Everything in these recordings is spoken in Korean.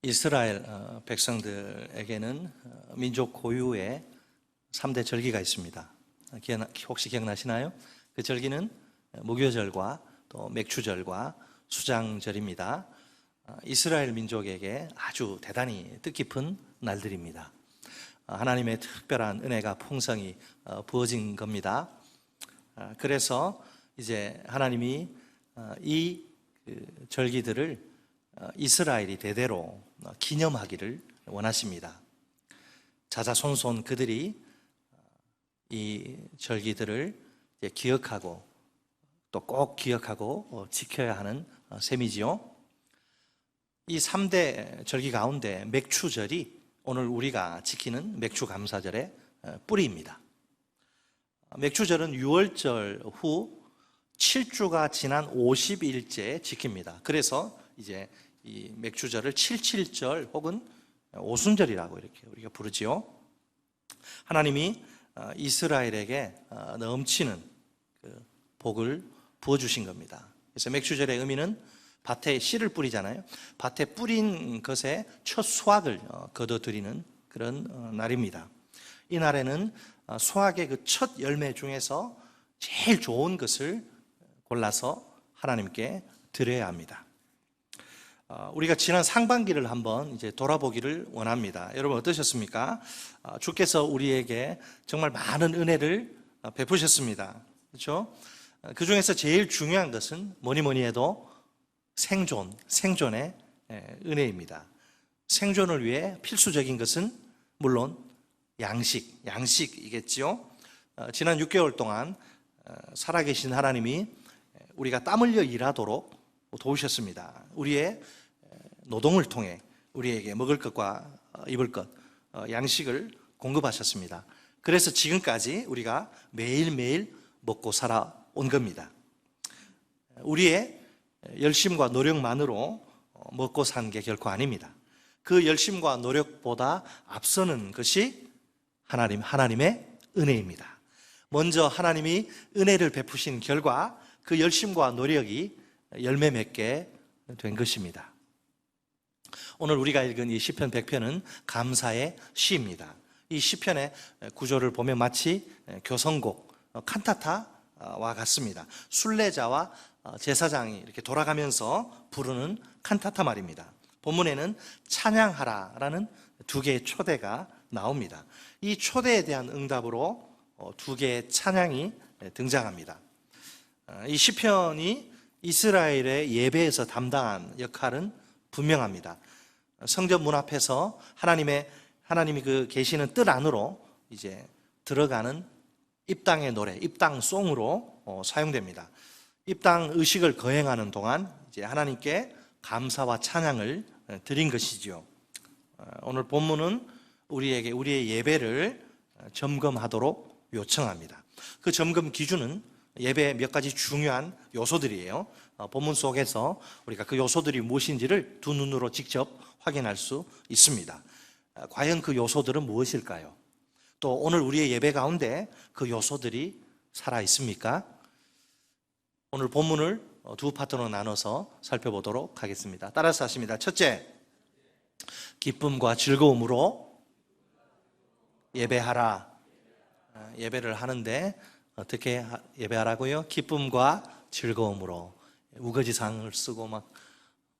이스라엘 백성들에게는 민족 고유의 3대 절기가 있습니다. 혹시 기억나시나요? 그 절기는 무교절과 또 맥추절과 수장절입니다. 이스라엘 민족에게 아주 대단히 뜻깊은 날들입니다. 하나님의 특별한 은혜가 풍성히 부어진 겁니다. 그래서 이제 하나님이 이 절기들을 이스라엘이 대대로 기념하기를 원하십니다. 자자손손 그들이 이 절기들을 기억하고 또 꼭 기억하고 지켜야 하는 셈이지요. 이 3대 절기 가운데 맥추절이 오늘 우리가 지키는 맥추감사절의 뿌리입니다. 맥추절은 유월절 후 7주가 지난 50일째 지킵니다. 그래서 이제 이 맥추절을 77절 혹은 오순절이라고 이렇게 우리가 부르지요. 하나님이 이스라엘에게 넘치는 그 복을 부어주신 겁니다. 그래서 맥추절의 의미는 밭에 씨를 뿌리잖아요. 밭에 뿌린 것에 첫 수확을 거둬들이는 그런 날입니다. 이 날에는 수확의 그 첫 열매 중에서 제일 좋은 것을 골라서 하나님께 드려야 합니다. 우리가 지난 상반기를 한번 이제 돌아보기를 원합니다. 여러분 어떠셨습니까? 주께서 우리에게 정말 많은 은혜를 베푸셨습니다. 그렇죠? 그 중에서 제일 중요한 것은 뭐니 해도 생존의 은혜입니다. 생존을 위해 필수적인 것은 물론 양식이겠지요. 지난 6개월 동안 살아계신 하나님이 우리가 땀 흘려 일하도록 도우셨습니다. 우리의 노동을 통해 우리에게 먹을 것과 입을 것, 양식을 공급하셨습니다. 그래서 지금까지 우리가 매일매일 먹고 살아온 겁니다. 우리의 열심과 노력만으로 먹고 사는 게 결코 아닙니다. 그 열심과 노력보다 앞서는 것이 하나님의 은혜입니다. 먼저 하나님이 은혜를 베푸신 결과 그 열심과 노력이 열매 맺게 된 것입니다. 오늘 우리가 읽은 이 시편 100편은 감사의 시입니다. 이 시편의 구조를 보면 마치 교성곡, 칸타타와 같습니다. 순례자와 제사장이 이렇게 돌아가면서 부르는 칸타타 말입니다. 본문에는 찬양하라라는 두 개의 초대가 나옵니다. 이 초대에 대한 응답으로 두 개의 찬양이 등장합니다. 이 시편이 이스라엘의 예배에서 담당한 역할은 분명합니다. 성전 문 앞에서 하나님이 그 계시는 뜰 안으로 이제 들어가는 입당의 노래, 입당송으로 사용됩니다. 입당 의식을 거행하는 동안 이제 하나님께 감사와 찬양을 드린 것이지요. 오늘 본문은 우리의 예배를 점검하도록 요청합니다. 그 점검 기준은 예배의 몇 가지 중요한 요소들이에요. 본문 속에서 우리가 그 요소들이 무엇인지를 두 눈으로 직접 확인할 수 있습니다. 과연 그 요소들은 무엇일까요? 또 오늘 우리의 예배 가운데 그 요소들이 살아 있습니까? 오늘 본문을 두 파트로 나눠서 살펴보도록 하겠습니다. 따라서 하십니다. 첫째, 기쁨과 즐거움으로 예배하라. 예배를 하는데 어떻게 예배하라고요? 기쁨과 즐거움으로. 우거지상을 쓰고 막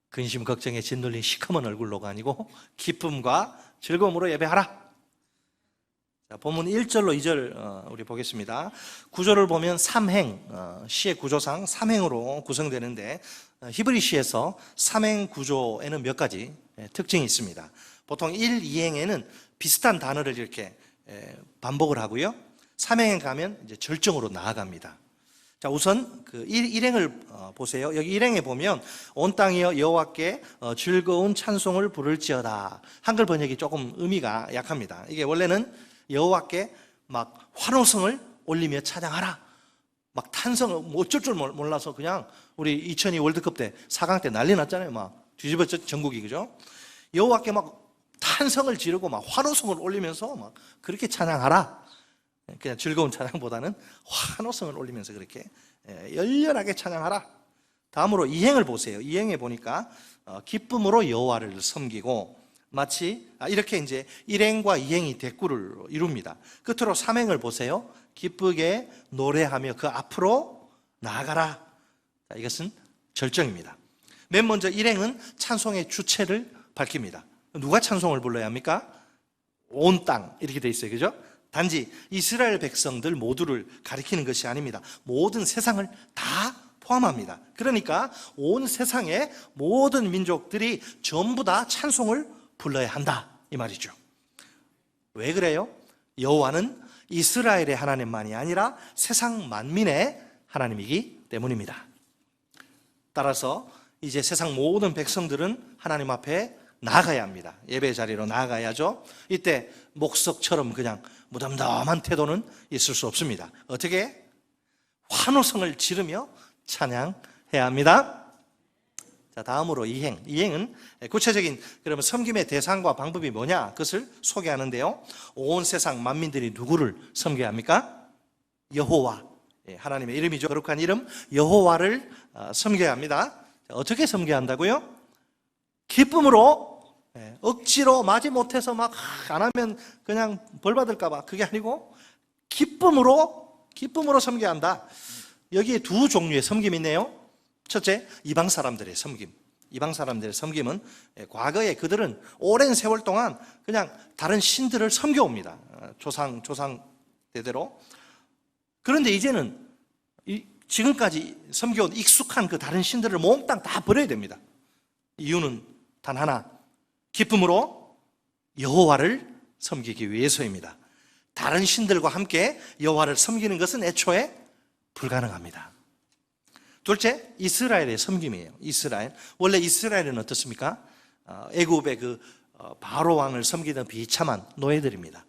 근심 걱정에 짓눌린 시커먼 얼굴로가 아니고 기쁨과 즐거움으로 예배하라. 자, 본문 1절로 2절 우리 보겠습니다. 구조를 보면 시의 구조상 3행으로 구성되는데 히브리 시에서 3행 구조에는 몇 가지 특징이 있습니다. 보통 1, 2행에는 비슷한 단어를 이렇게 반복을 하고요. 3행에 가면 이제 절정으로 나아갑니다. 자, 우선 그 1행을 보세요. 여기 1행에 보면 온 땅이여 여호와께 즐거운 찬송을 부를지어다. 한글 번역이 조금 의미가 약합니다. 이게 원래는 여호와께 막 환호성을 올리며 찬양하라. 막 탄성을 어쩔 줄 몰라서 그냥 우리 2002 월드컵 때 4강 때 난리 났잖아요. 막 뒤집어졌 전국이, 그죠? 여호와께 막 탄성을 지르고 막 환호성을 올리면서 막 그렇게 찬양하라. 그냥 즐거운 찬양보다는 환호성을 올리면서 그렇게 열렬하게 찬양하라. 다음으로 이행을 보세요. 이행에 보니까 기쁨으로 여호와를 섬기고 마치 이렇게 이제 일행과 이행이 대꾸를 이룹니다. 끝으로 삼행을 보세요. 기쁘게 노래하며 그 앞으로 나아가라. 이것은 절정입니다. 맨 먼저 일행은 찬송의 주체를 밝힙니다. 누가 찬송을 불러야 합니까? 온 땅 이렇게 돼 있어요. 그죠? 단지 이스라엘 백성들 모두를 가리키는 것이 아닙니다. 모든 세상을 다 포함합니다. 그러니까 온 세상의 모든 민족들이 전부 다 찬송을 불러야 한다 이 말이죠. 왜 그래요? 여호와는 이스라엘의 하나님만이 아니라 세상 만민의 하나님이기 때문입니다. 따라서 이제 세상 모든 백성들은 하나님 앞에 나아가야 합니다. 예배 자리로 나아가야죠. 이때 목석처럼 그냥 무덤덤한 태도는 있을 수 없습니다. 어떻게? 환호성을 지르며 찬양해야 합니다. 자, 다음으로 이행. 이행은 구체적인 그러면 섬김의 대상과 방법이 뭐냐? 그것을 소개하는데요. 온 세상 만민들이 누구를 섬겨야 합니까? 여호와. 하나님의 이름이죠. 거룩한 이름 여호와를 섬겨야 합니다. 어떻게 섬겨야 한다고요? 기쁨으로, 억지로 마지 못해서 막 안 하면 그냥 벌 받을까 봐. 그게 아니고 기쁨으로 섬겨야 한다. 여기에 두 종류의 섬김이 있네요. 첫째, 이방 사람들의 섬김. 이방 사람들의 섬김은 과거에 그들은 오랜 세월 동안 그냥 다른 신들을 섬겨옵니다. 조상 대대로. 그런데 이제는 지금까지 섬겨온 익숙한 그 다른 신들을 몽땅 다 버려야 됩니다. 이유는 단 하나, 기쁨으로 여호와를 섬기기 위해서입니다. 다른 신들과 함께 여호와를 섬기는 것은 애초에 불가능합니다. 둘째, 이스라엘의 섬김이에요. 이스라엘. 원래 이스라엘은 어떻습니까? 애굽의 그 바로 왕을 섬기던 비참한 노예들입니다.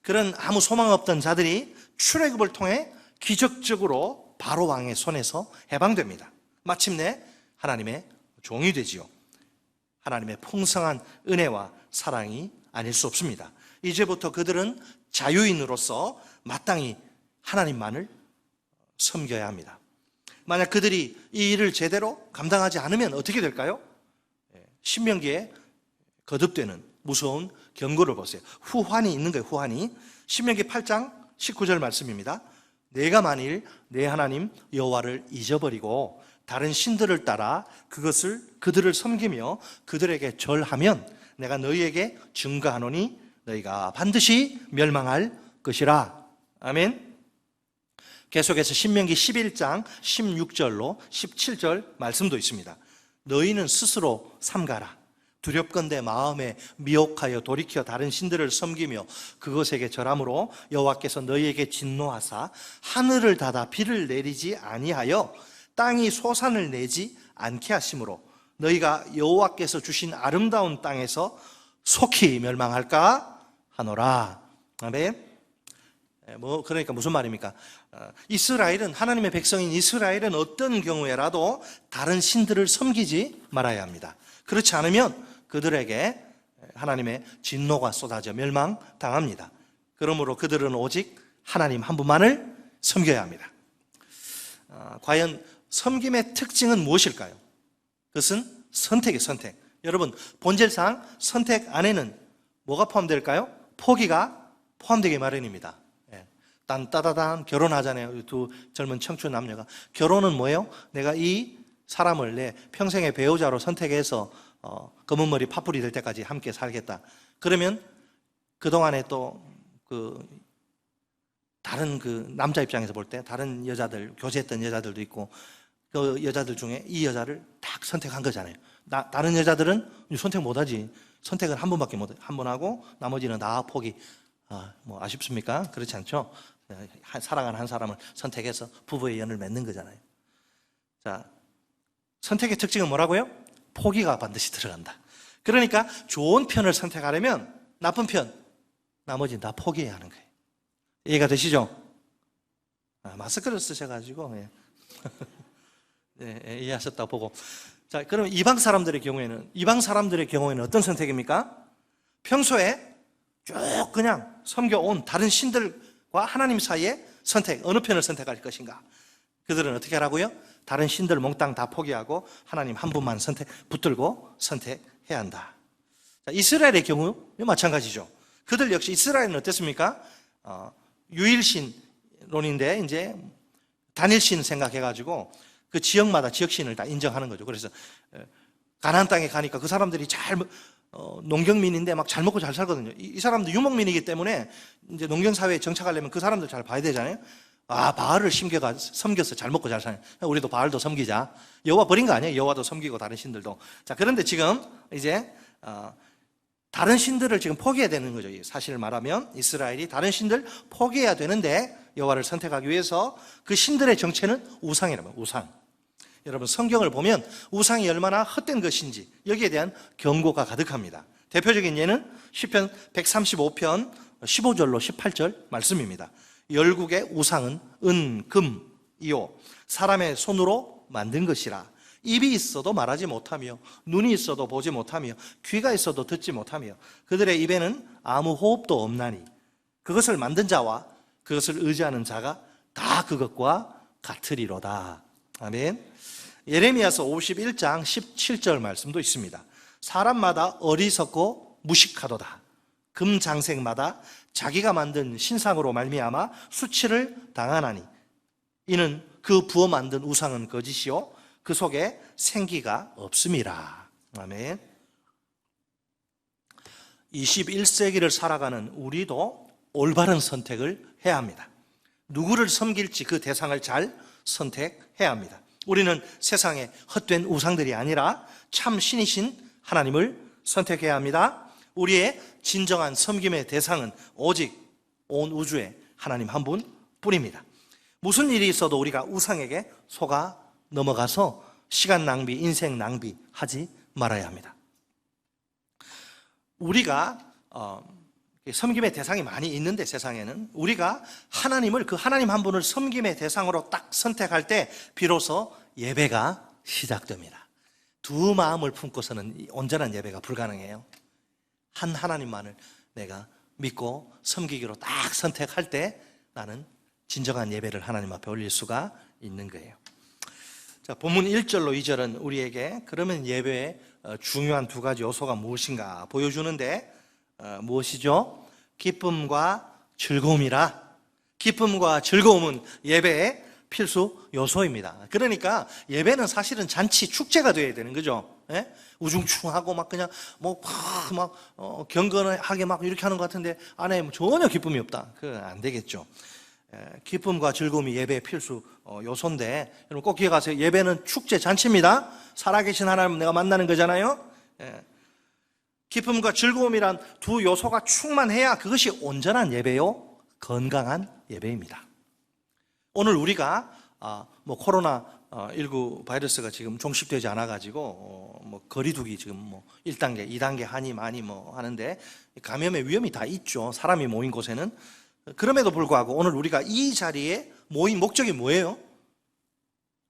그런 아무 소망 없던 자들이 출애굽을 통해 기적적으로 바로 왕의 손에서 해방됩니다. 마침내 하나님의 종이 되지요. 하나님의 풍성한 은혜와 사랑이 아닐 수 없습니다. 이제부터 그들은 자유인으로서 마땅히 하나님만을 섬겨야 합니다. 만약 그들이 이 일을 제대로 감당하지 않으면 어떻게 될까요? 신명기에 거듭되는 무서운 경고를 보세요. 후환이 있는 거예요. 후환이. 신명기 8장 19절 말씀입니다. 내가 만일 내 하나님 여호와를 잊어버리고 다른 신들을 따라 그들을 섬기며 그들에게 절하면 내가 너희에게 증거하노니 너희가 반드시 멸망할 것이라. 아멘. 계속해서 신명기 11장 16절로 17절 말씀도 있습니다. 너희는 스스로 삼가라. 두렵건대 마음에 미혹하여 돌이켜 다른 신들을 섬기며 그것에게 절함으로 여호와께서 너희에게 진노하사 하늘을 닫아 비를 내리지 아니하여 땅이 소산을 내지 않게 하심으로 너희가 여호와께서 주신 아름다운 땅에서 속히 멸망할까 하노라. 아멘. 그러니까 무슨 말입니까? 이스라엘은, 하나님의 백성인 이스라엘은 어떤 경우에라도 다른 신들을 섬기지 말아야 합니다. 그렇지 않으면 그들에게 하나님의 진노가 쏟아져 멸망당합니다. 그러므로 그들은 오직 하나님 한 분만을 섬겨야 합니다. 과연 섬김의 특징은 무엇일까요? 그것은 선택이에요. 선택. 여러분, 본질상 선택 안에는 뭐가 포함될까요? 포기가 포함되기 마련입니다. 딴따다단 결혼하잖아요. 두 젊은 청춘 남녀가. 결혼은 뭐예요? 내가 이 사람을 내 평생의 배우자로 선택해서 검은 머리 파뿌리 될 때까지 함께 살겠다. 그러면 그동안에 또 다른 남자 입장에서 볼 때 다른 여자들, 교제했던 여자들도 있고 그 여자들 중에 이 여자를 딱 선택한 거잖아요. 다른 여자들은 선택 못하지. 선택은 한 번밖에 못해. 한 번 하고 나머지는 다 포기. 아쉽습니까? 그렇지 않죠? 사랑하는 한 사람을 선택해서 부부의 연을 맺는 거잖아요. 자, 선택의 특징은 뭐라고요? 포기가 반드시 들어간다. 그러니까 좋은 편을 선택하려면 나쁜 편, 나머지는 다 포기해야 하는 거예요. 이해가 되시죠? 마스크를 쓰셔가지고 네, 이해하셨다고 보고. 자, 그럼 이방 사람들의 경우에는 어떤 선택입니까? 평소에 쭉 그냥 섬겨온 다른 신들과 하나님 사이에 어느 편을 선택할 것인가? 그들은 어떻게 하라고요? 다른 신들 몽땅 다 포기하고 하나님 한 분만 붙들고 선택해야 한다. 자, 이스라엘의 경우 마찬가지죠. 그들 역시 이스라엘은 어땠습니까? 유일신론인데 이제 단일신 생각해가지고 그 지역마다 지역신을 다 인정하는 거죠. 그래서 가나안 땅에 가니까 그 사람들이 농경민인데 막 잘 먹고 잘 살거든요. 이 사람들 유목민이기 때문에 이제 농경사회에 정착하려면 그 사람들 잘 봐야 되잖아요. 바알을 섬겨서 잘 먹고 잘 사네. 우리도 바알도 섬기자. 여호와 버린 거 아니에요? 여호와도 섬기고 다른 신들도. 자, 그런데 지금 이제 다른 신들을 지금 포기해야 되는 거죠. 사실을 말하면 이스라엘이 다른 신들 포기해야 되는데 여호와를 선택하기 위해서 그 신들의 정체는 우상이라면 우상. 여러분 성경을 보면 우상이 얼마나 헛된 것인지 여기에 대한 경고가 가득합니다. 대표적인 예는 시편 135편 15절로 18절 말씀입니다. 열국의 우상은 은, 금, 이요 사람의 손으로 만든 것이라. 입이 있어도 말하지 못하며 눈이 있어도 보지 못하며 귀가 있어도 듣지 못하며 그들의 입에는 아무 호흡도 없나니 그것을 만든 자와 그것을 의지하는 자가 다 그것과 같으리로다. 아멘. 예레미야서 51장 17절 말씀도 있습니다. 사람마다 어리석고 무식하도다. 금장색마다 자기가 만든 신상으로 말미암아 수치를 당하나니 이는 그 부어 만든 우상은 거짓이요 그 속에 생기가 없음이라. 아멘. 21세기를 살아가는 우리도 올바른 선택을 해야 합니다. 누구를 섬길지 그 대상을 잘 선택해야 합니다. 우리는 세상에 헛된 우상들이 아니라 참 신이신 하나님을 선택해야 합니다. 우리의 진정한 섬김의 대상은 오직 온 우주의 하나님 한 분뿐입니다. 무슨 일이 있어도 우리가 우상에게 속아 넘어가서 시간 낭비, 인생 낭비 하지 말아야 합니다. 우리가 섬김의 대상이 많이 있는데 세상에는 우리가 하나님을 그 하나님 한 분을 섬김의 대상으로 딱 선택할 때 비로소 예배가 시작됩니다. 두 마음을 품고서는 온전한 예배가 불가능해요. 한 하나님만을 내가 믿고 섬기기로 딱 선택할 때 나는 진정한 예배를 하나님 앞에 올릴 수가 있는 거예요. 자, 본문 1절로 2절은 우리에게 그러면 예배의 중요한 두 가지 요소가 무엇인가 보여주는데 무엇이죠? 기쁨과 즐거움이라. 기쁨과 즐거움은 예배의 필수 요소입니다. 그러니까 예배는 사실은 잔치, 축제가 되어야 되는 거죠. 예? 우중충하고 막 그냥 경건하게 막 이렇게 하는 것 같은데 안에 전혀 기쁨이 없다. 그건 안 되겠죠. 기쁨과 즐거움이 예배의 필수 요소인데 여러분 꼭 기억하세요. 예배는 축제, 잔치입니다. 살아계신 하나님 내가 만나는 거잖아요. 기쁨과 즐거움이란 두 요소가 충만해야 그것이 온전한 예배요, 건강한 예배입니다. 오늘 우리가 코로나19 바이러스가 지금 종식되지 않아가지고 거리두기 지금 1단계, 2단계 하니 많이 하는데 감염의 위험이 다 있죠. 사람이 모인 곳에는. 그럼에도 불구하고 오늘 우리가 이 자리에 모인 목적이 뭐예요?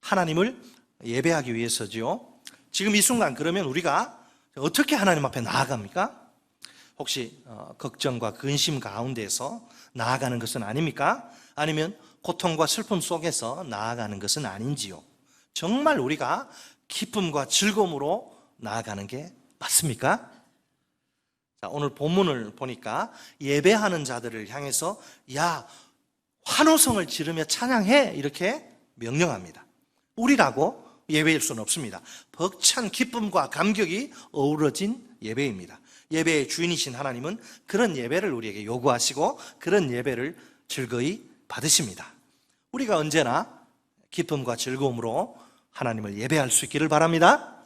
하나님을 예배하기 위해서죠. 지금 이 순간 그러면 우리가 어떻게 하나님 앞에 나아갑니까? 혹시 걱정과 근심 가운데서 나아가는 것은 아닙니까? 아니면 고통과 슬픔 속에서 나아가는 것은 아닌지요? 정말 우리가 기쁨과 즐거움으로 나아가는 게 맞습니까? 자, 오늘 본문을 보니까 예배하는 자들을 향해서 야, 환호성을 지르며 찬양해 이렇게 명령합니다. 우리라고 예배일 수는 없습니다. 벅찬 기쁨과 감격이 어우러진 예배입니다. 예배의 주인이신 하나님은 그런 예배를 우리에게 요구하시고 그런 예배를 즐거이 받으십니다. 우리가 언제나 기쁨과 즐거움으로 하나님을 예배할 수 있기를 바랍니다.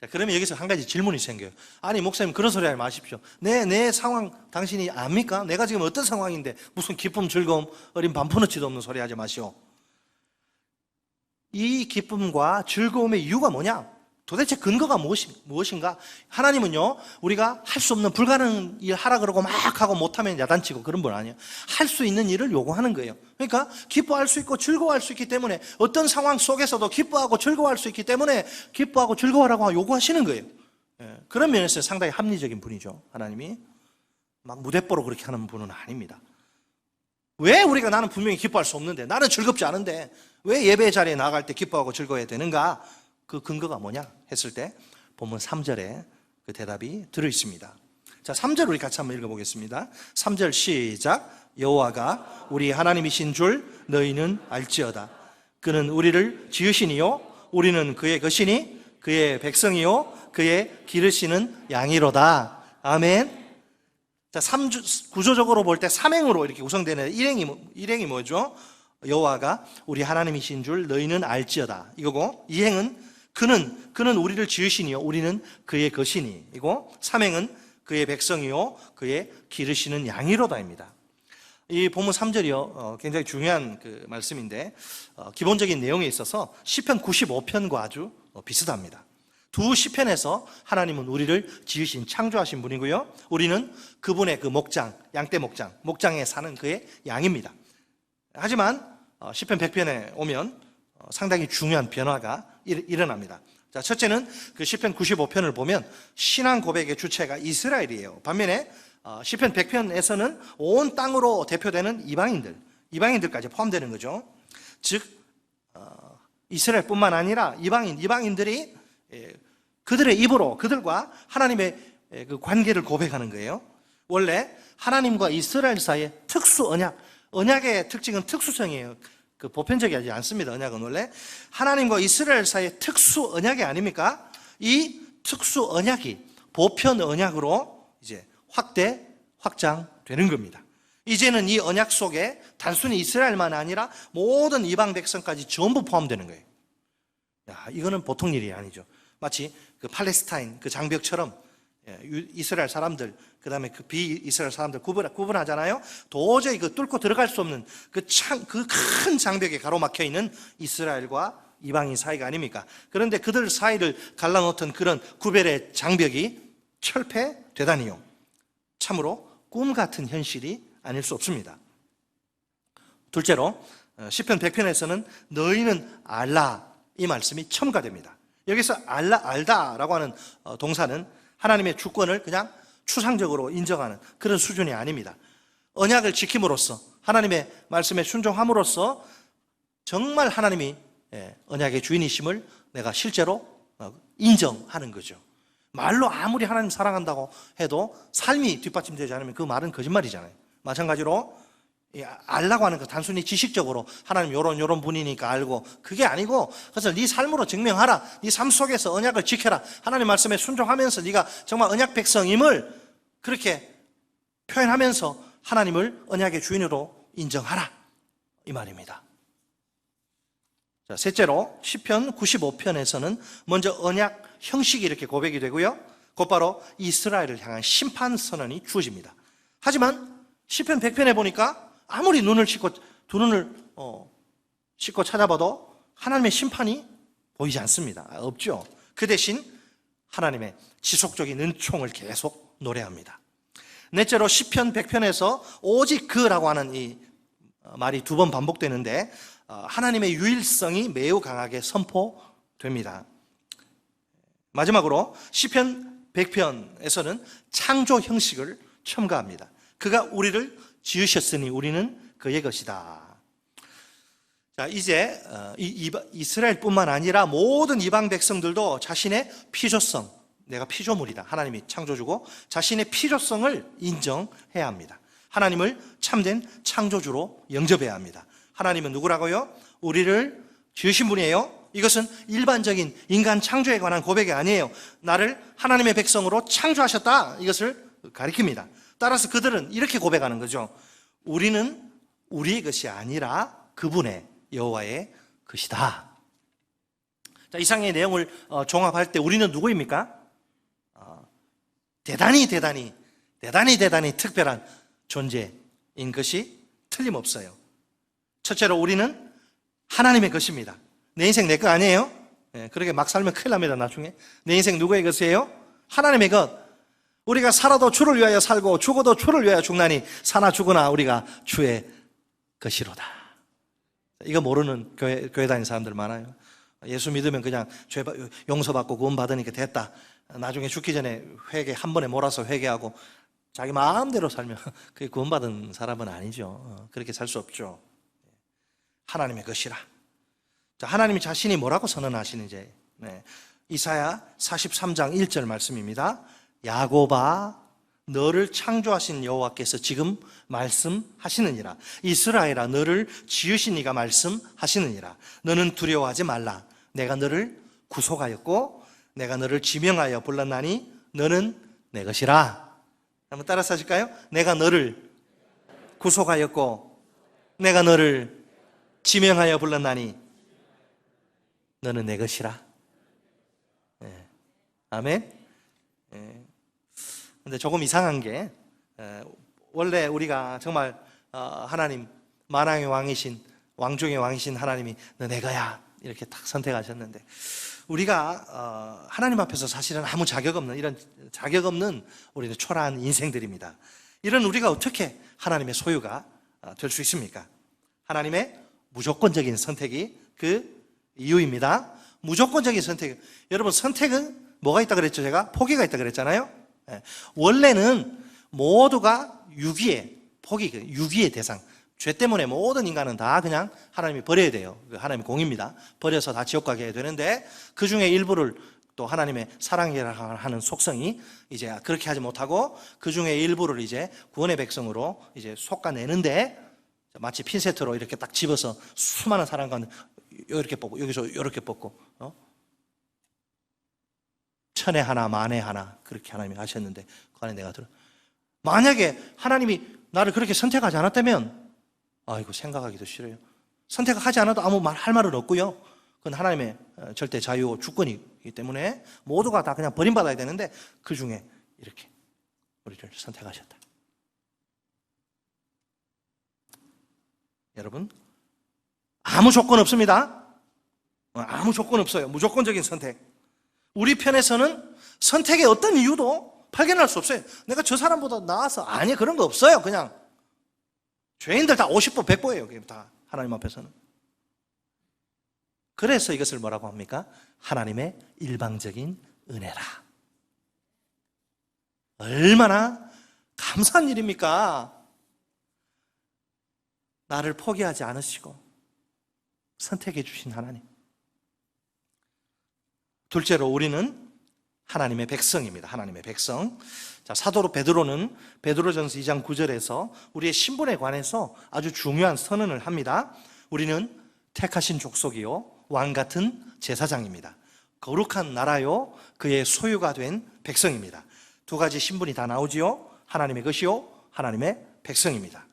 자, 그러면 여기서 한 가지 질문이 생겨요. 아니 목사님 그런 소리 하지 마십시오. 내 상황 당신이 압니까? 내가 지금 어떤 상황인데 무슨 기쁨, 즐거움, 어린 반푼어치도 없는 소리 하지 마시오. 이 기쁨과 즐거움의 이유가 뭐냐? 도대체 근거가 무엇인가? 하나님은요, 우리가 할 수 없는 불가능한 일 하라 그러고 막 하고 못하면 야단치고 그런 분 아니에요. 할 수 있는 일을 요구하는 거예요. 그러니까 기뻐할 수 있고 즐거워할 수 있기 때문에 어떤 상황 속에서도 기뻐하고 즐거워할 수 있기 때문에 기뻐하고 즐거워하라고 요구하시는 거예요. 그런 면에서 상당히 합리적인 분이죠. 하나님이 막 무대뽀로 그렇게 하는 분은 아닙니다. 왜 우리가 나는 분명히 기뻐할 수 없는데, 나는 즐겁지 않은데 왜 예배 자리에 나갈 때 기뻐하고 즐거워야 되는가? 그 근거가 뭐냐 했을 때 본문 3절에 그 대답이 들어있습니다. 자, 3절 우리 같이 한번 읽어보겠습니다. 3절 시작. 여호와가 우리 하나님이신 줄 너희는 알지어다. 그는 우리를 지으시니요 우리는 그의 것이니 그의 백성이요 그의 기르시는 양이로다. 아멘. 자, 구조적으로 볼 때 삼행으로 이렇게 구성되는 일행이 뭐죠? 여호와가 우리 하나님이신 줄 너희는 알지어다 이거고, 이행은 그는 우리를 지으시니요 우리는 그의 것이니 이고, 삼행은 그의 백성이요 그의 기르시는 양이로다입니다. 이 본문 3절이요 굉장히 중요한 그 말씀인데 기본적인 내용에 있어서 시편 95편과 아주 비슷합니다. 두 시편에서 하나님은 우리를 지으신 창조하신 분이고요, 우리는 그분의 그 목장, 양떼 목장에 사는 그의 양입니다. 하지만 시편 100편에 오면 상당히 중요한 변화가 일어납니다. 자, 첫째는 그 시편 95편을 보면 신앙 고백의 주체가 이스라엘이에요. 반면에 시편 100편에서는 온 땅으로 대표되는 이방인들까지 포함되는 거죠. 즉 이스라엘뿐만 아니라 이방인들이 그들의 입으로 그들과 하나님의 그 관계를 고백하는 거예요. 원래 하나님과 이스라엘 사이의 특수 언약의 특징은 특수성이에요. 그 보편적이지 않습니다. 언약은 원래 하나님과 이스라엘 사이의 특수 언약이 아닙니까? 이 특수 언약이 보편 언약으로 이제 확장되는 겁니다. 이제는 이 언약 속에 단순히 이스라엘만 아니라 모든 이방 백성까지 전부 포함되는 거예요. 야, 이거는 보통 일이 아니죠. 마치 그 팔레스타인 그 장벽처럼 이스라엘 사람들, 그 다음에 그 비이스라엘 사람들 구분하잖아요. 도저히 그 뚫고 들어갈 수 없는 그 큰 장벽에 가로막혀 있는 이스라엘과 이방인 사이가 아닙니까? 그런데 그들 사이를 갈라놓던 그런 구별의 장벽이 철폐되다니요. 참으로 꿈 같은 현실이 아닐 수 없습니다. 둘째로 시편 100편에서는 너희는 알라 이 말씀이 첨가됩니다. 여기서 알다라고 하는 동사는 하나님의 주권을 그냥 추상적으로 인정하는 그런 수준이 아닙니다. 언약을 지킴으로써 하나님의 말씀에 순종함으로써 정말 하나님이 언약의 주인이심을 내가 실제로 인정하는 거죠. 말로 아무리 하나님 사랑한다고 해도 삶이 뒷받침되지 않으면 그 말은 거짓말이잖아요. 마찬가지로 알라고 하는 거 단순히 지식적으로 하나님 요런 분이니까 알고, 그게 아니고 그래서 네 삶으로 증명하라. 네 삶 속에서 언약을 지켜라. 하나님 말씀에 순종하면서 네가 정말 언약 백성임을 그렇게 표현하면서 하나님을 언약의 주인으로 인정하라 이 말입니다. 자, 셋째로 시편 95편에서는 먼저 언약 형식이 이렇게 고백이 되고요, 곧바로 이스라엘을 향한 심판 선언이 주어집니다. 하지만 시편 100편에 보니까 아무리 두 눈을 씻고 찾아봐도 하나님의 심판이 보이지 않습니다. 없죠. 그 대신 하나님의 지속적인 은총을 계속 노래합니다. 넷째로 시편 100편에서 오직 그라고 하는 이 말이 두 번 반복되는데 하나님의 유일성이 매우 강하게 선포됩니다. 마지막으로 시편 100편에서는 창조 형식을 첨가합니다. 그가 우리를 지으셨으니 우리는 그의 것이다. 자, 이제 이스라엘뿐만 아니라 모든 이방 백성들도 자신의 피조성, 내가 피조물이다. 하나님이 창조주고 자신의 피조성을 인정해야 합니다. 하나님을 참된 창조주로 영접해야 합니다. 하나님은 누구라고요? 우리를 지으신 분이에요. 이것은 일반적인 인간 창조에 관한 고백이 아니에요. 나를 하나님의 백성으로 창조하셨다. 이것을 가리킵니다. 따라서 그들은 이렇게 고백하는 거죠. 우리는 우리의 것이 아니라 그분의 여호와의 것이다. 자, 이상의 내용을 종합할 때 우리는 누구입니까? 대단히 특별한 존재인 것이 틀림없어요. 첫째로 우리는 하나님의 것입니다. 내 인생 내 거 아니에요? 그렇게 막 살면 큰일 납니다. 나중에 내 인생 누구의 것이에요? 하나님의 것. 우리가 살아도 주를 위하여 살고 죽어도 주를 위하여 죽나니 사나 죽으나 우리가 주의 것이로다. 이거 모르는 교회 다니는 사람들 많아요. 예수 믿으면 그냥 죄 용서받고 구원 받으니까 됐다. 나중에 죽기 전에 회개 한 번에 몰아서 회개하고 자기 마음대로 살면 그게 구원받은 사람은 아니죠. 그렇게 살 수 없죠. 하나님의 것이라. 자, 하나님이 자신이 뭐라고 선언하시는지, 이사야 43장 1절 말씀입니다. 야곱아, 너를 창조하신 여호와께서 지금 말씀하시느니라. 이스라엘아, 너를 지으신 이가 말씀하시느니라. 너는 두려워하지 말라. 내가 너를 구속하였고 내가 너를 지명하여 불렀나니 너는 내 것이라. 한번 따라서 하실까요? 내가 너를 구속하였고 내가 너를 지명하여 불렀나니 너는 내 것이라. 아멘. 근데 조금 이상한 게, 원래 우리가 정말 하나님 만왕의 왕이신, 왕중의 왕이신 하나님이 너 내 거야 이렇게 딱 선택하셨는데, 우리가 하나님 앞에서 사실은 아무 자격 없는, 이런 자격 없는 우리는 초라한 인생들입니다. 이런 우리가 어떻게 하나님의 소유가 될 수 있습니까? 하나님의 무조건적인 선택이 그 이유입니다. 무조건적인 선택. 여러분, 선택은 뭐가 있다 그랬죠? 제가 포기가 있다 그랬잖아요. 원래는 모두가 유기의 포기, 유기의 대상. 죄 때문에 모든 인간은 다 그냥 하나님이 버려야 돼요. 하나님의 공입니다. 버려서 다 지옥 가게 해야 되는데, 그 중에 일부를 또 하나님의 사랑이라 하는 속성이 이제 그렇게 하지 못하고 그 중에 일부를 이제 구원의 백성으로 이제 솎아내는데, 마치 핀세트로 이렇게 딱 집어서 수많은 사람 가운데 이렇게 뽑고 여기서 이렇게 뽑고, 천에 하나 만에 하나 그렇게 하나님이 하셨는데, 그 안에 내가 들어. 만약에 하나님이 나를 그렇게 선택하지 않았다면, 아이고, 생각하기도 싫어요. 선택하지 않아도 아무 말 할 말은 없고요. 그건 하나님의 절대 자유 주권이기 때문에 모두가 다 그냥 버림받아야 되는데, 그 중에 이렇게 우리를 선택하셨다. 여러분, 아무 조건 없습니다. 아무 조건 없어요. 무조건적인 선택. 우리 편에서는 선택의 어떤 이유도 발견할 수 없어요. 내가 저 사람보다 나아서, 아니, 그런 거 없어요. 그냥 죄인들 다 50보 100보예요. 다 하나님 앞에서는. 그래서 이것을 뭐라고 합니까? 하나님의 일방적인 은혜라. 얼마나 감사한 일입니까? 나를 포기하지 않으시고 선택해 주신 하나님. 둘째로, 우리는 하나님의 백성입니다. 하나님의 백성. 자, 사도 베드로는 베드로전서 2장 9절에서 우리의 신분에 관해서 아주 중요한 선언을 합니다. 우리는 택하신 족속이요 왕 같은 제사장입니다. 거룩한 나라요 그의 소유가 된 백성입니다. 두 가지 신분이 다 나오지요. 하나님의 것이요 하나님의 백성입니다.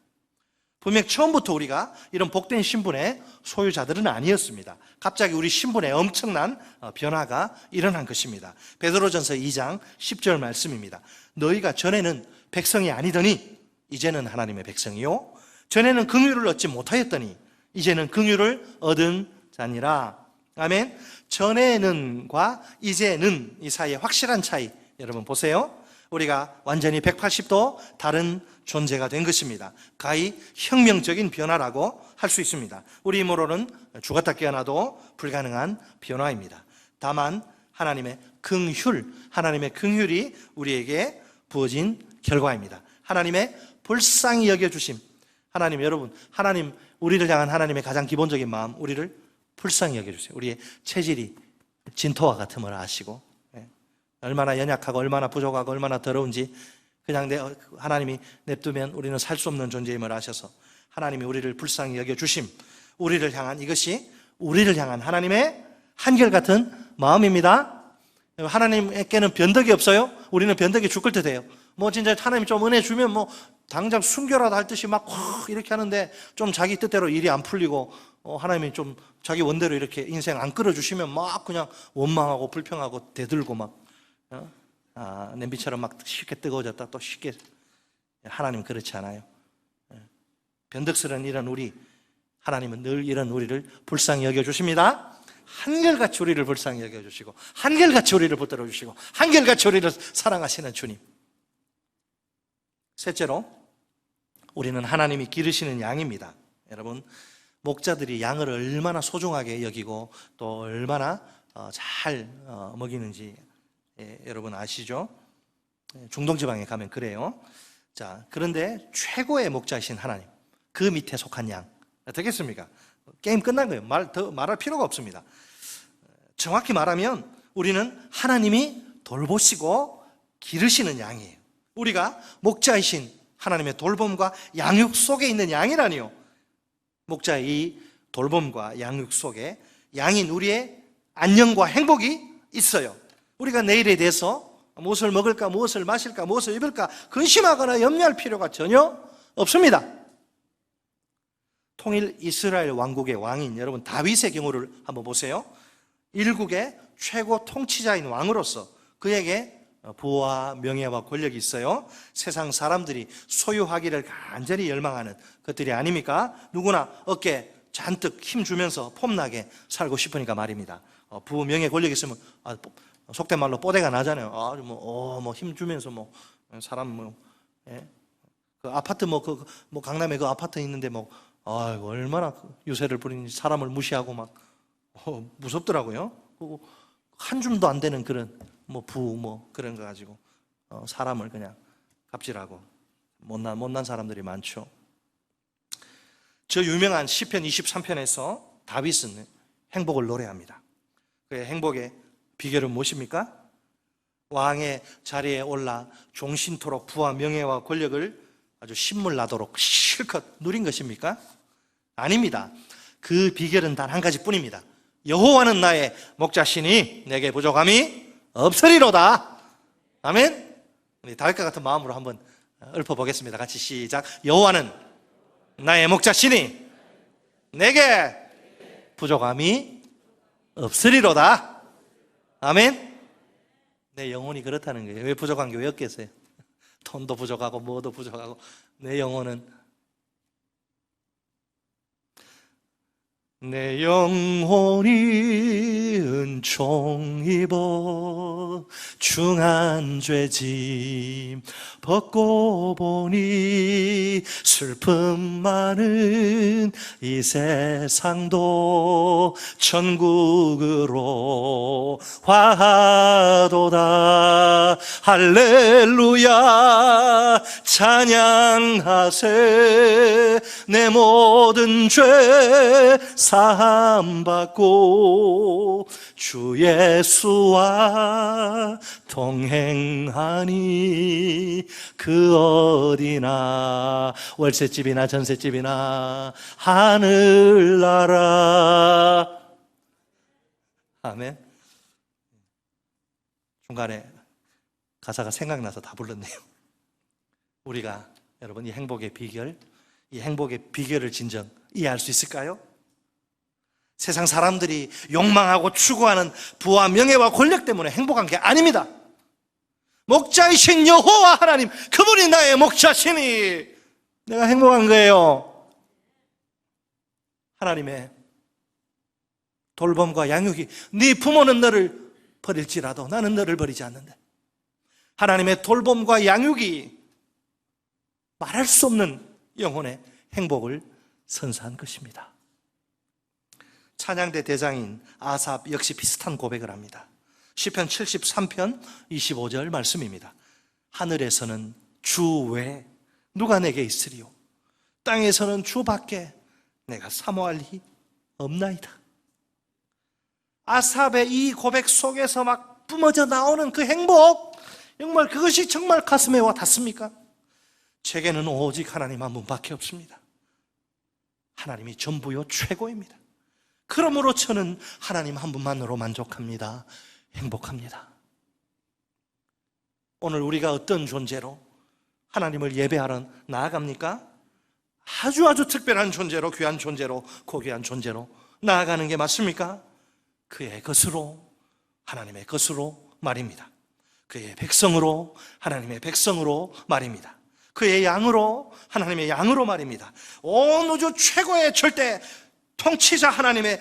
분명 처음부터 우리가 이런 복된 신분의 소유자들은 아니었습니다. 갑자기 우리 신분에 엄청난 변화가 일어난 것입니다. 베드로전서 2장 10절 말씀입니다. 너희가 전에는 백성이 아니더니 이제는 하나님의 백성이요, 전에는 긍휼을 얻지 못하였더니 이제는 긍휼을 얻은 자니라. 아멘. 전에는과 이제는, 이 사이에 확실한 차이 여러분 보세요. 우리가 완전히 180도 다른 존재가 된 것입니다. 가히 혁명적인 변화라고 할 수 있습니다. 우리 힘으로는 죽었다 깨어나도 불가능한 변화입니다. 다만 하나님의 긍휼, 하나님의 긍휼이 우리에게 부어진 결과입니다. 하나님의 불쌍히 여겨주심. 하나님, 여러분, 하나님, 우리를 향한 하나님의 가장 기본적인 마음, 우리를 불쌍히 여겨주세요. 우리의 체질이 진토와 같음을 아시고, 얼마나 연약하고 얼마나 부족하고 얼마나 더러운지 그냥 하나님이 냅두면 우리는 살 수 없는 존재임을 아셔서 하나님이 우리를 불쌍히 여겨주심, 우리를 향한, 이것이 우리를 향한 하나님의 한결같은 마음입니다. 하나님께는 변덕이 없어요. 우리는 변덕이 죽을 듯 해요. 뭐 진짜 하나님 좀 은혜 주면 뭐 당장 순교라도 할 듯이 막 이렇게 하는데, 좀 자기 뜻대로 일이 안 풀리고 하나님이 좀 자기 원대로 이렇게 인생 안 끌어주시면 막 그냥 원망하고 불평하고 대들고 막 냄비처럼 막 쉽게 뜨거워졌다 또 쉽게. 하나님은 그렇지 않아요. 변덕스러운 이런 우리, 하나님은 늘 이런 우리를 불쌍히 여겨주십니다. 한결같이 우리를 불쌍히 여겨주시고 한결같이 우리를 붙들어 주시고 한결같이 우리를 사랑하시는 주님. 셋째로, 우리는 하나님이 기르시는 양입니다. 여러분, 목자들이 양을 얼마나 소중하게 여기고 또 얼마나 잘 먹이는지 여러분 아시죠? 중동지방에 가면 그래요. 자, 그런데 최고의 목자이신 하나님, 그 밑에 속한 양. 되겠습니까? 게임 끝난 거예요. 더 말할 필요가 없습니다. 정확히 말하면 우리는 하나님이 돌보시고 기르시는 양이에요. 우리가 목자이신 하나님의 돌봄과 양육 속에 있는 양이라니요. 목자의 이 돌봄과 양육 속에 양인 우리의 안녕과 행복이 있어요. 우리가 내일에 대해서 무엇을 먹을까, 무엇을 마실까, 무엇을 입을까 근심하거나 염려할 필요가 전혀 없습니다. 통일 이스라엘 왕국의 왕인 여러분 다윗의 경우를 한번 보세요. 일국의 최고 통치자인 왕으로서 그에게 부와 명예와 권력이 있어요. 세상 사람들이 소유하기를 간절히 열망하는 것들이 아닙니까? 누구나 어깨 잔뜩 힘주면서 폼나게 살고 싶으니까 말입니다. 부, 명예, 권력이 있으면 속된 말로 뽀대가 나잖아요. 힘주면서 사람 예? 그 아파트 강남에 그 아파트 있는데 얼마나 유세를 부리는지 사람을 무시하고 막 무섭더라고요. 한 줌도 안 되는 그런 그런 거 가지고 사람을 그냥 갑질하고 못난 사람들이 많죠. 저 유명한 시편 23편에서 다윗은 행복을 노래합니다. 그의 행복의 비결은 무엇입니까? 왕의 자리에 올라 종신토록 부와 명예와 권력을 아주 신물나도록 실컷 누린 것입니까? 아닙니다. 그 비결은 단 한 가지뿐입니다. 여호와는 나의 목자시니 내게 부족함이 없으리로다. 아멘. 우리 다윗과 같은 마음으로 한번 읊어보겠습니다. 같이 시작. 여호와는 나의 목자시니 내게 부족함이 없으리로다. 아멘. 내 영혼이 그렇다는 거예요. 왜 부족한 게 왜 없겠어요? 돈도 부족하고 뭐도 부족하고 내 영혼은 내 영혼이 은총 입어 중한 죄짐 벗고 보니 슬픔 많은 이 세상도 천국으로 화하도다. 할렐루야 찬양하세. 내 모든 죄 사함받고 주 예수와 동행하니 그 어디나 월세집이나 전세집이나 하늘나라. 아멘. 중간에 가사가 생각나서 다 불렀네요. 우리가 여러분 이 행복의 비결을 진정 이해할 수 있을까요? 세상 사람들이 욕망하고 추구하는 부와 명예와 권력 때문에 행복한 게 아닙니다. 목자이신 여호와 하나님, 그분이 나의 목자시니 내가 행복한 거예요. 하나님의 돌봄과 양육이, 네 부모는 너를 버릴지라도 나는 너를 버리지 않는다. 하나님의 돌봄과 양육이 말할 수 없는 영혼의 행복을 선사한 것입니다. 찬양대 대장인 아삽 역시 비슷한 고백을 합니다. 시편 73편 25절 말씀입니다. 하늘에서는 주 외에 누가 내게 있으리요? 땅에서는 주 밖에 내가 사모할 리 없나이다. 아삽의 이 고백 속에서 막 뿜어져 나오는 그 행복, 정말 그것이 정말 가슴에 와 닿습니까? 제게는 오직 하나님 한 분밖에 없습니다. 하나님이 전부요 최고입니다. 그러므로 저는 하나님 한 분만으로 만족합니다. 행복합니다. 오늘 우리가 어떤 존재로 하나님을 예배하러 나아갑니까? 아주 특별한 존재로, 귀한 존재로, 고귀한 존재로 나아가는 게 맞습니까? 그의 것으로, 하나님의 것으로 말입니다. 그의 백성으로, 하나님의 백성으로 말입니다. 그의 양으로, 하나님의 양으로 말입니다. 온 우주 최고의 절대 통치자 하나님의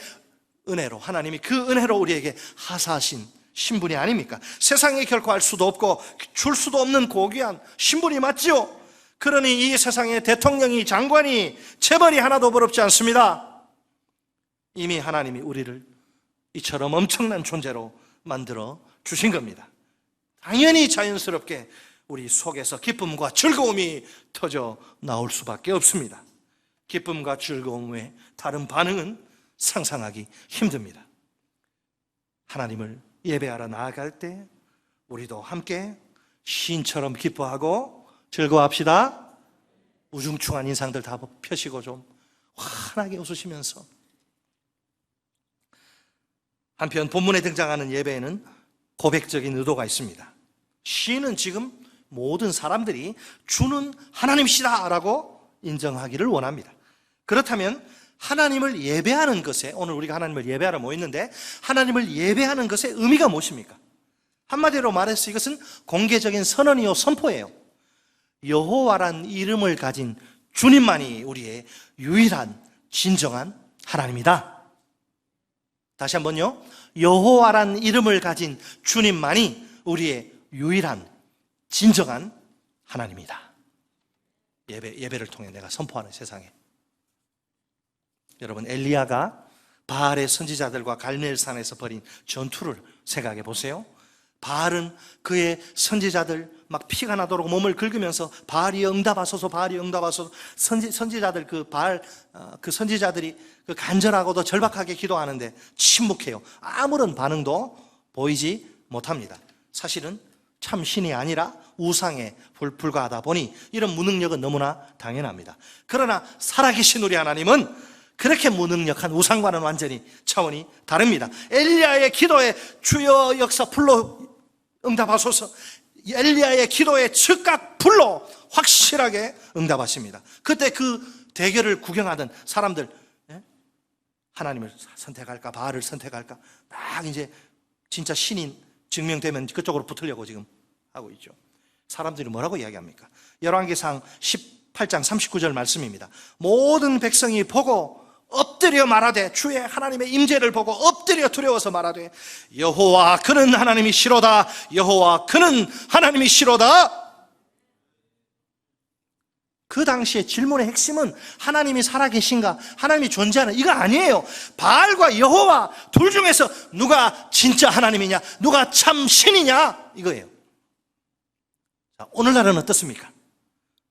은혜로, 하나님이 그 은혜로 우리에게 하사하신 신분이 아닙니까? 세상에 결코 알 수도 없고 줄 수도 없는 고귀한 신분이 맞지요. 그러니 이 세상의 대통령이, 장관이, 재벌이 하나도 부럽지 않습니다. 이미 하나님이 우리를 이처럼 엄청난 존재로 만들어 주신 겁니다. 당연히 자연스럽게 우리 속에서 기쁨과 즐거움이 터져 나올 수밖에 없습니다. 기쁨과 즐거움의 다른 반응은 상상하기 힘듭니다. 하나님을 예배하러 나아갈 때 우리도 함께 시인처럼 기뻐하고 즐거워합시다. 우중충한 인상들 다 펴시고 좀 환하게 웃으시면서. 한편 본문에 등장하는 예배에는 고백적인 의도가 있습니다. 시인은 지금 모든 사람들이 주는 하나님이시다 라고 인정하기를 원합니다. 그렇다면 하나님을 예배하는 것에, 오늘 우리가 하나님을 예배하러 모였는데 하나님을 예배하는 것의 의미가 무엇입니까? 한마디로 말해서 이것은 공개적인 선언이요 선포예요. 여호와란 이름을 가진 주님만이 우리의 유일한 진정한 하나님이다. 다시 한번요. 여호와란 이름을 가진 주님만이 우리의 유일한 진정한 하나님이다. 예배를 통해 내가 선포하는 세상에. 여러분, 엘리야가 바알의 선지자들과 갈멜산에서 벌인 전투를 생각해 보세요. 바알은 그의 선지자들 막 피가 나도록 몸을 긁으면서 바알이 응답하소서, 바알이 응답하소서. 선지자들 그 선지자들이 그 간절하고도 절박하게 기도하는데 침묵해요. 아무런 반응도 보이지 못합니다. 사실은 참 신이 아니라 우상에 불과하다 보니 이런 무능력은 너무나 당연합니다. 그러나 살아계신 우리 하나님은 그렇게 무능력한 우상과는 완전히 차원이 다릅니다. 엘리야의 기도에 주여 역사 불로 응답하소서, 엘리야의 기도에 즉각 불로 확실하게 응답하십니다. 그때 그 대결을 구경하던 사람들, 하나님을 선택할까 바알을 선택할까 막 이제 진짜 신인 증명되면 그쪽으로 붙으려고 지금 하고 있죠. 사람들이 뭐라고 이야기합니까? 열왕기상 18장 39절 말씀입니다. 모든 백성이 보고 엎드려 말하되, 주의 하나님의 임재를 보고 엎드려 두려워서 말하되, 여호와 그는 하나님이시로다, 여호와 그는 하나님이시로다. 그 당시에 질문의 핵심은 하나님이 살아계신가, 하나님이 존재하는, 이거 아니에요. 바알과 여호와 둘 중에서 누가 진짜 하나님이냐, 누가 참 신이냐, 이거예요. 자, 오늘날은 어떻습니까?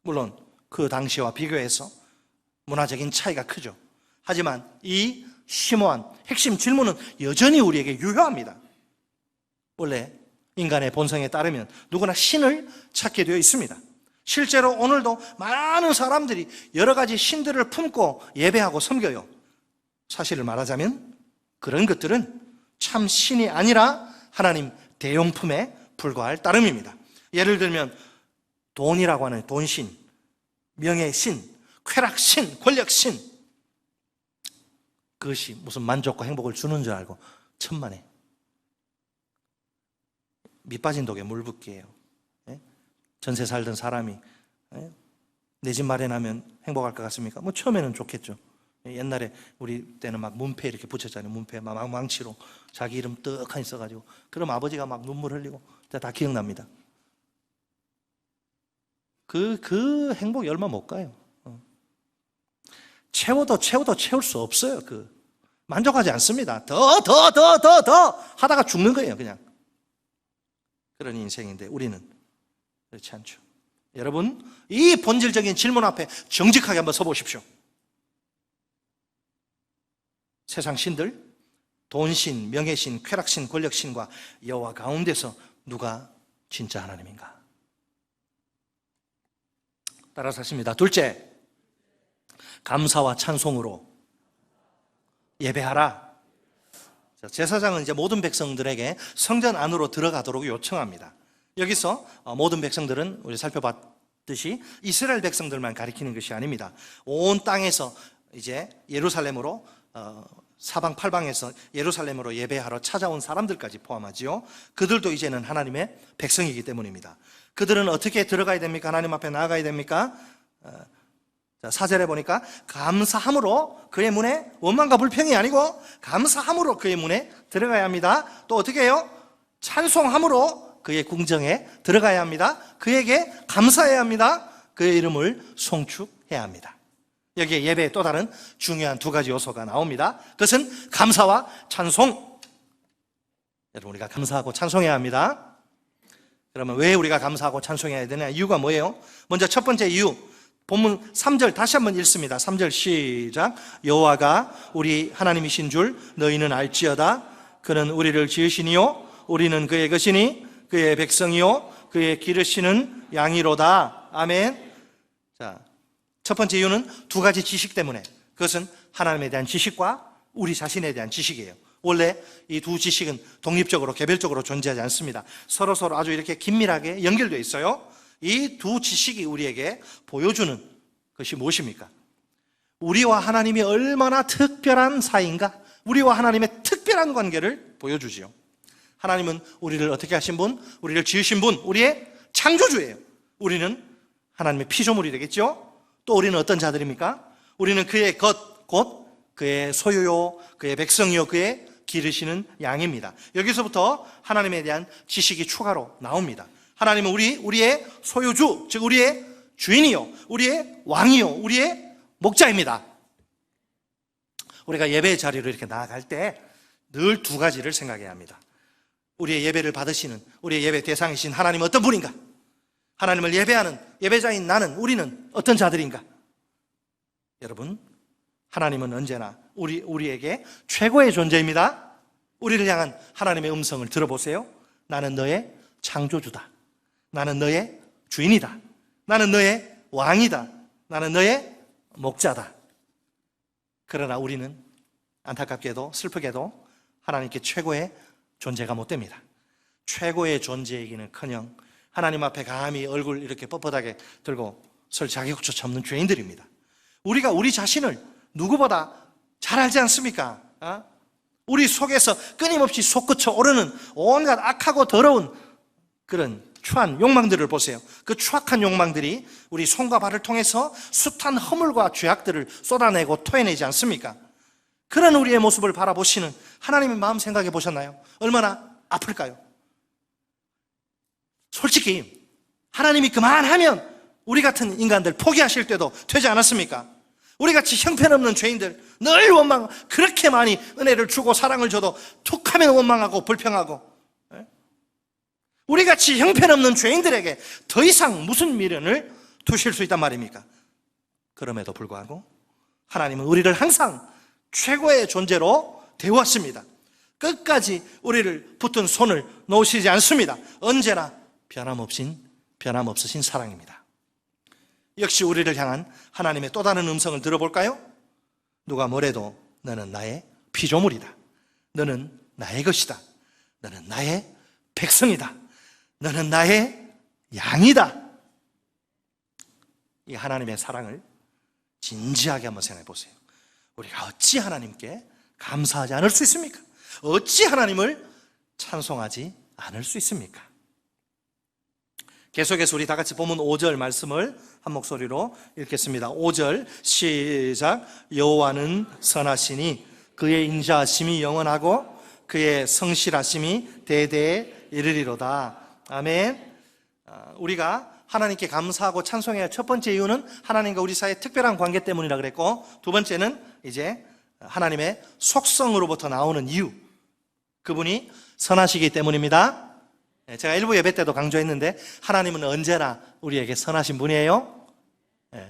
물론 그 당시와 비교해서 문화적인 차이가 크죠. 하지만 이 심오한 핵심 질문은 여전히 우리에게 유효합니다. 원래 인간의 본성에 따르면 누구나 신을 찾게 되어 있습니다. 실제로 오늘도 많은 사람들이 여러 가지 신들을 품고 예배하고 섬겨요. 사실을 말하자면 그런 것들은 참 신이 아니라 하나님 대용품에 불과할 따름입니다. 예를 들면 돈이라고 하는 돈신, 명예신, 쾌락신, 권력신, 그것이 무슨 만족과 행복을 주는 줄 알고 천만에 밑 빠진 독에 물 붓기예요. 전세 살던 사람이 내 집 마련하면 행복할 것 같습니까? 뭐 처음에는 좋겠죠. 옛날에 우리 때는 막 문패 이렇게 붙였잖아요. 문패 막 망치로 자기 이름 떡하니 써가지고, 그럼 아버지가 막 눈물 흘리고 다 기억납니다. 그 행복이 얼마 못 가요. 채워도 채울 수 없어요. 만족하지 않습니다. 더 하다가 죽는 거예요, 그냥. 그런 인생인데 우리는 그렇지 않죠. 여러분, 이 본질적인 질문 앞에 정직하게 한번 서보십시오. 세상 신들, 돈신, 명예신, 쾌락신, 권력신과 여호와 가운데서 누가 진짜 하나님인가? 따라서 하십니다. 둘째, 감사와 찬송으로 예배하라. 제사장은 이제 모든 백성들에게 성전 안으로 들어가도록 요청합니다. 여기서 모든 백성들은 우리 살펴봤듯이 이스라엘 백성들만 가리키는 것이 아닙니다. 온 땅에서 이제 예루살렘으로 사방 팔방에서 예루살렘으로 예배하러 찾아온 사람들까지 포함하지요. 그들도 이제는 하나님의 백성이기 때문입니다. 그들은 어떻게 들어가야 됩니까? 하나님 앞에 나아가야 됩니까? 4절에 보니까 감사함으로 그의 문에, 원망과 불평이 아니고 감사함으로 그의 문에 들어가야 합니다. 또 어떻게 해요? 찬송함으로 그의 궁정에 들어가야 합니다. 그에게 감사해야 합니다. 그의 이름을 송축해야 합니다. 여기에 예배의 또 다른 중요한 두 가지 요소가 나옵니다. 그것은 감사와 찬송. 여러분, 우리가 감사하고 찬송해야 합니다. 그러면 왜 우리가 감사하고 찬송해야 되냐? 이유가 뭐예요? 먼저 첫 번째 이유, 본문 3절 다시 한번 읽습니다. 3절 시작. 여호와가 우리 하나님이신 줄 너희는 알지어다. 그는 우리를 지으시니요 우리는 그의 것이니 그의 백성이요 그의 기르시는 양이로다. 아멘. 자, 첫 번째 이유는 두 가지 지식 때문에. 그것은 하나님에 대한 지식과 우리 자신에 대한 지식이에요. 원래 이 두 지식은 독립적으로 개별적으로 존재하지 않습니다. 서로 아주 이렇게 긴밀하게 연결되어 있어요. 이 두 지식이 우리에게 보여주는 것이 무엇입니까? 우리와 하나님이 얼마나 특별한 사이인가? 우리와 하나님의 특별한 관계를 보여주지요. 하나님은 우리를 어떻게 하신 분? 우리를 지으신 분, 우리의 창조주예요. 우리는 하나님의 피조물이 되겠죠? 또 우리는 어떤 자들입니까? 우리는 그의 것, 곧 그의 소유요, 그의 백성이요, 그의 기르시는 양입니다. 여기서부터 하나님에 대한 지식이 추가로 나옵니다. 하나님은 우리의 소유주, 즉 우리의 주인이요, 우리의 왕이요, 우리의 목자입니다. 우리가 예배의 자리로 이렇게 나아갈 때 늘 두 가지를 생각해야 합니다. 우리의 예배를 받으시는, 우리의 예배 대상이신 하나님은 어떤 분인가? 하나님을 예배하는 예배자인 나는, 우리는 어떤 자들인가? 여러분, 하나님은 언제나 우리에게 최고의 존재입니다. 우리를 향한 하나님의 음성을 들어보세요. 나는 너의 창조주다. 나는 너의 주인이다. 나는 너의 왕이다. 나는 너의 목자다. 그러나 우리는 안타깝게도 슬프게도 하나님께 최고의 존재가 못 됩니다. 최고의 존재이기는커녕 하나님 앞에 감히 얼굴 이렇게 뻣뻣하게 들고 설 자격조차 없는 죄인들입니다. 우리가 우리 자신을 누구보다 잘 알지 않습니까? 우리 속에서 끊임없이 솟구쳐 오르는 온갖 악하고 더러운 그런 추한 욕망들을 보세요. 그 추악한 욕망들이 우리 손과 발을 통해서 숱한 허물과 죄악들을 쏟아내고 토해내지 않습니까? 그런 우리의 모습을 바라보시는 하나님의 마음 생각해 보셨나요? 얼마나 아플까요? 솔직히 하나님이 그만하면 우리 같은 인간들 포기하실 때도 되지 않았습니까? 우리같이 형편없는 죄인들 늘 원망, 그렇게 많이 은혜를 주고 사랑을 줘도 툭하면 원망하고 불평하고, 우리같이 형편없는 죄인들에게 더 이상 무슨 미련을 두실 수 있단 말입니까? 그럼에도 불구하고 하나님은 우리를 항상 최고의 존재로 대우하십니다. 끝까지 우리를 붙든 손을 놓으시지 않습니다. 언제나 변함없으신 사랑입니다. 역시 우리를 향한 하나님의 또 다른 음성을 들어볼까요? 누가 뭐래도 너는 나의 피조물이다. 너는 나의 것이다. 너는 나의 백성이다. 너는 나의 양이다. 이 하나님의 사랑을 진지하게 한번 생각해 보세요. 우리가 어찌 하나님께 감사하지 않을 수 있습니까? 어찌 하나님을 찬송하지 않을 수 있습니까? 계속해서 우리 다 같이 본문 5절 말씀을 한 목소리로 읽겠습니다. 5절 시작. 여호와는 선하시니 그의 인자하심이 영원하고 그의 성실하심이 대대에 이르리로다. 아멘. 우리가 하나님께 감사하고 찬송해야 할 첫 번째 이유는 하나님과 우리 사이의 특별한 관계 때문이라 그랬고, 두 번째는 이제 하나님의 속성으로부터 나오는 이유, 그분이 선하시기 때문입니다. 제가 일부 예배 때도 강조했는데 하나님은 언제나 우리에게 선하신 분이에요.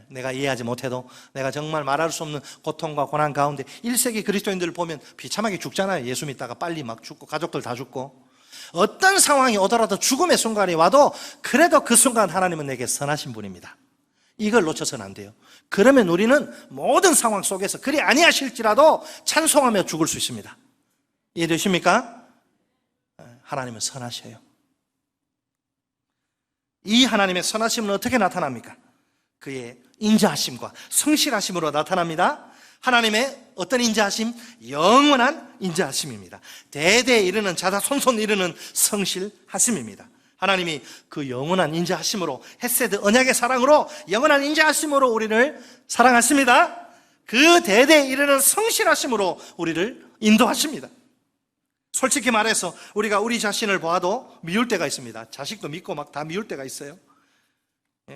내가 이해하지 못해도, 내가 정말 말할 수 없는 고통과 고난 가운데 1세기 그리스도인들을 보면 비참하게 죽잖아요. 예수 믿다가 빨리 막 죽고 가족들 다 죽고, 어떤 상황이 오더라도 죽음의 순간이 와도 그래도 그 순간 하나님은 내게 선하신 분입니다. 이걸 놓쳐서는 안 돼요. 그러면 우리는 모든 상황 속에서 그리 아니하실지라도 찬송하며 죽을 수 있습니다. 이해되십니까? 하나님은 선하셔요. 이 하나님의 선하심은 어떻게 나타납니까? 그의 인자하심과 성실하심으로 나타납니다. 하나님의 어떤 인자하심? 영원한 인자하심입니다. 대대에 이르는, 자자손손 이르는 성실하심입니다. 하나님이 그 영원한 인자하심으로, 헤세드 언약의 사랑으로, 영원한 인자하심으로 우리를 사랑하십니다. 그 대대에 이르는 성실하심으로 우리를 인도하십니다. 솔직히 말해서 우리가 우리 자신을 봐도 미울 때가 있습니다. 자식도 믿고 막 다 미울 때가 있어요.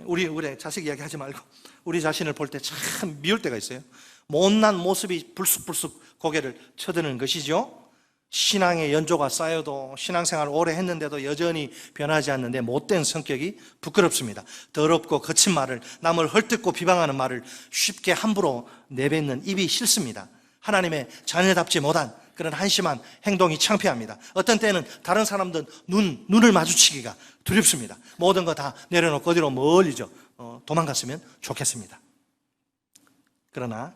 우리 자식 이야기 하지 말고 우리 자신을 볼 때 참 미울 때가 있어요. 못난 모습이 불쑥불쑥 고개를 쳐드는 것이죠. 신앙의 연조가 쌓여도 신앙생활을 오래 했는데도 여전히 변하지 않는데 못된 성격이 부끄럽습니다. 더럽고 거친 말을, 남을 헐뜯고 비방하는 말을 쉽게 함부로 내뱉는 입이 싫습니다. 하나님의 자녀답지 못한 그런 한심한 행동이 창피합니다. 어떤 때는 다른 사람들 눈을 마주치기가 두렵습니다. 모든 거 다 내려놓고 어디로 멀리 도망갔으면 좋겠습니다. 그러나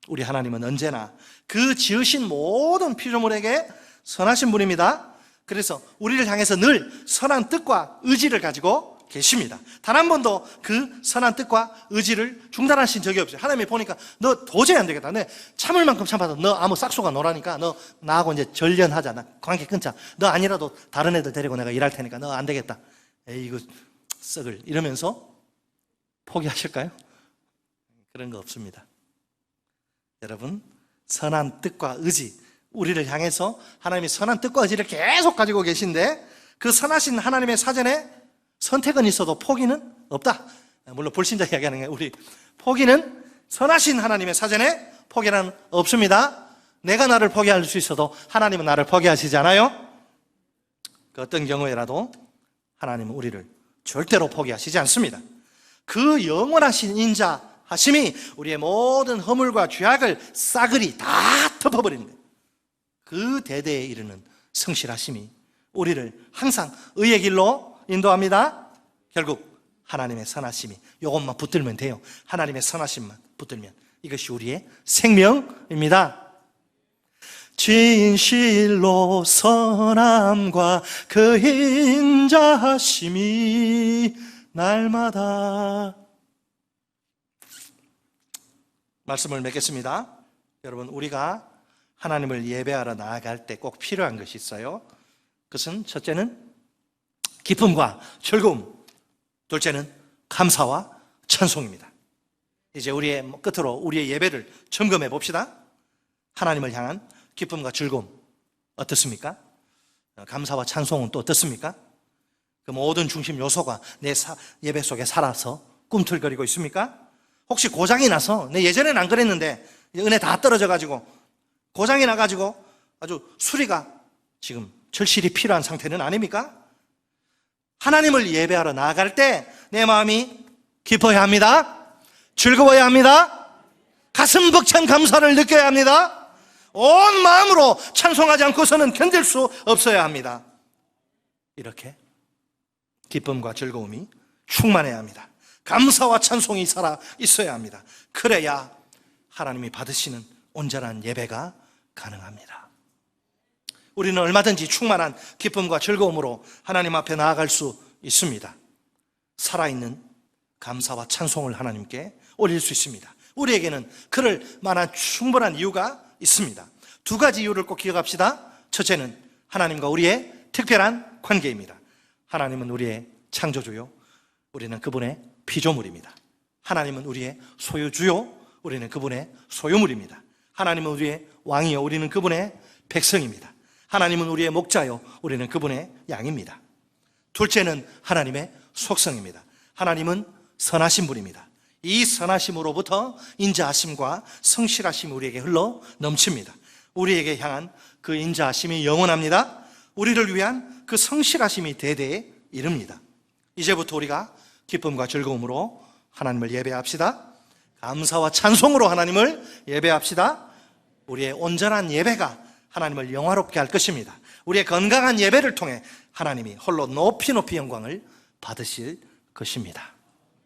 우리 하나님은 언제나 그 지으신 모든 피조물에게 선하신 분입니다. 그래서 우리를 향해서 늘 선한 뜻과 의지를 가지고 계십니다. 단 한 번도 그 선한 뜻과 의지를 중단하신 적이 없어요. 하나님이 보니까 너 도저히 안 되겠다. 너 참을 만큼 참아도 너 아무 싹수가 노라니까 너 나하고 이제 절연하자. 나 관계 끊자. 너 아니라도 다른 애들 데리고 내가 일할 테니까 너 안 되겠다. 에이 이거 썩을 이러면서 포기하실까요? 그런 거 없습니다. 여러분, 선한 뜻과 의지, 우리를 향해서 하나님이 선한 뜻과 의지를 계속 가지고 계신데 그 선하신 하나님의 사전에 선택은 있어도 포기는 없다. 물론 불신자 이야기하는 게 우리 포기는 선하신 하나님의 사전에 포기는 없습니다. 내가 나를 포기할 수 있어도 하나님은 나를 포기하시지 않아요. 그 어떤 경우에라도 하나님은 우리를 절대로 포기하시지 않습니다. 그 영원하신 인자하심이 우리의 모든 허물과 죄악을 싸그리 다 덮어버리는 거예요. 그 대대에 이르는 성실하심이 우리를 항상 의의 길로 인도합니다. 결국 하나님의 선하심이 이것만 붙들면 돼요. 하나님의 선하심만 붙들면 이것이 우리의 생명입니다. 진실로 선함과 그 인자하심이 날마다. 말씀을 맺겠습니다. 여러분, 우리가 하나님을 예배하러 나아갈 때 꼭 필요한 것이 있어요. 그것은 첫째는 기쁨과 즐거움, 둘째는 감사와 찬송입니다. 이제 우리의 끝으로 우리의 예배를 점검해 봅시다. 하나님을 향한 기쁨과 즐거움 어떻습니까? 감사와 찬송은 또 어떻습니까? 그 모든 중심 요소가 내 예배 속에 살아서 꿈틀거리고 있습니까? 혹시 고장이 나서 내 예전에는 안 그랬는데 은혜 다 떨어져가지고 고장이 나가지고 아주 수리가 지금 절실히 필요한 상태는 아닙니까? 하나님을 예배하러 나아갈 때 내 마음이 기뻐야 합니다. 즐거워야 합니다. 가슴 벅찬 감사를 느껴야 합니다. 온 마음으로 찬송하지 않고서는 견딜 수 없어야 합니다. 이렇게 기쁨과 즐거움이 충만해야 합니다. 감사와 찬송이 살아 있어야 합니다. 그래야 하나님이 받으시는 온전한 예배가 가능합니다. 우리는 얼마든지 충만한 기쁨과 즐거움으로 하나님 앞에 나아갈 수 있습니다. 살아있는 감사와 찬송을 하나님께 올릴 수 있습니다. 우리에게는 그럴 만한 충분한 이유가 있습니다. 두 가지 이유를 꼭 기억합시다. 첫째는 하나님과 우리의 특별한 관계입니다. 하나님은 우리의 창조주요, 우리는 그분의 피조물입니다. 하나님은 우리의 소유주요, 우리는 그분의 소유물입니다. 하나님은 우리의 왕이요, 우리는 그분의 백성입니다. 하나님은 우리의 목자요, 우리는 그분의 양입니다. 둘째는 하나님의 속성입니다. 하나님은 선하신 분입니다. 이 선하심으로부터 인자하심과 성실하심이 우리에게 흘러 넘칩니다. 우리에게 향한 그 인자하심이 영원합니다. 우리를 위한 그 성실하심이 대대에 이릅니다. 이제부터 우리가 기쁨과 즐거움으로 하나님을 예배합시다. 감사와 찬송으로 하나님을 예배합시다. 우리의 온전한 예배가 하나님을 영화롭게 할 것입니다. 우리의 건강한 예배를 통해 하나님이 홀로 높이 영광을 받으실 것입니다.